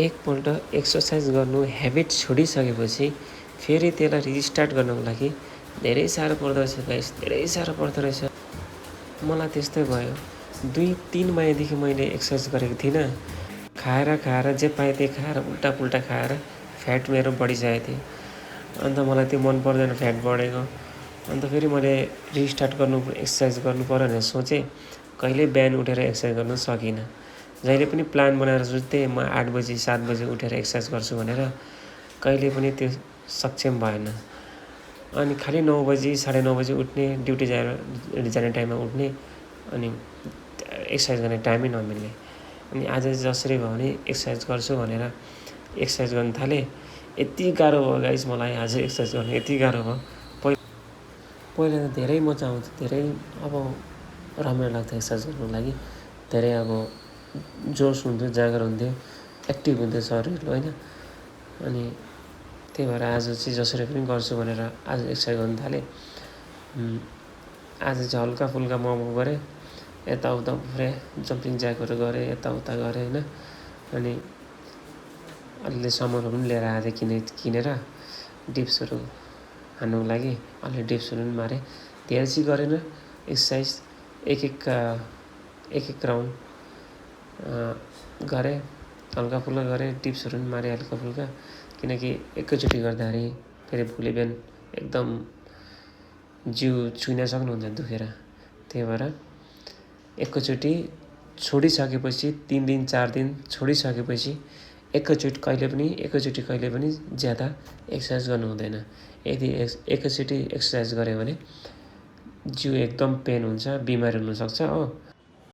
एकपल्ट एक्सर्साइज गर्नु ह्याबिट छोडिसकेपछि फेरि त्यसलाई रिस्टार्ट गर्नको लागि धेरै साह्रो पर्दो रहेछ गाइस, धेरै साह्रो पर्दो रहेछ। मलाई त्यस्तै भयो। 2-3 महिनादेखि मैले एक्सर्साइज गरेको थिइनँ। खाएर जे पाएँ त्यही खाएर उल्टापुल्टा खाएर फ्याट मेरो बढिसकेको थियो। अन्त मलाई त्यो मन पर्दैन फ्याट बढेको। अन्त फेरि मैले रिस्टार्ट एक्सर्साइज गर्नुपर्यो भनेर सोचेँ। कहिले बिहान उठेर एक्सर्साइज गर्न सकिनँ। जहिले पनि प्लान बनाएर सोच्थेँ म 8 बजी 7 बजी उठेर एक्सर्साइज गर्छु भनेर, कहिले पनि त्यो सक्षम भएन। अनि खालि 9 बजी 9:30 बजी उठ्ने, ड्युटी जाने टाइममा उठ्ने, अनि एक्सर्साइज गर्ने टाइमै नमिल्ने। अनि आज जसरी भयो भने एक्सर्साइज गर्छु भनेर एक्सर्साइज गर्न थालेँ। यति गाह्रो भयो गाइस मलाई आज एक्सर्साइज गर्नु, यति गाह्रो भयो। पहिला त धेरै मजा आउँथ्यो, धेरै अब रमाइलो लाग्थ्यो एक्सर्साइज गर्नुको लागि। धेरै अब जोस हुन्थ्यो, जागर हुन्थ्यो, एक्टिभ हुन्थ्यो शरीर होइन। अनि त्यही भएर आज चाहिँ जसरी पनि गर्छु भनेर आज एक्सर्साइज गर्न थालेँ। आज चाहिँ हल्का फुल्का वार्मअप गरेँ, यताउता पुरै जम्पिङ ज्याकहरू गरेँ, यताउता गरेँ होइन। अनि अलिअलि सामानहरू पनि लिएर आएको थिएँ किनेर डिप्सहरू हान्नुको लागि। अलि डिप्सहरू पनि मारेँ। धेरै चाहिँ गरेन एक्सर्साइज, एक राउन्ड गरेँ, हल्का फुल्का गरेँ, डिप्सहरू पनि मारेँ हल्का फुल्का। किनकि एकैचोटि गर्दाखेरि फेरि भोलि बिहान एकदम जिउ छुइन सक्नुहुन्छ दुखेर। त्यही भएर एकैचोटि छोडिसकेपछि 3 दिन 4 दिन छोडिसकेपछि एकैचोटि कहिले पनि ज्यादा एक्सर्साइज गर्नु हुँदैन। यदि एकैचोटि एक्सर्साइज गऱ्यो भने जिउ एकदम पेन हुन्छ, बिमारी हुनसक्छ हो।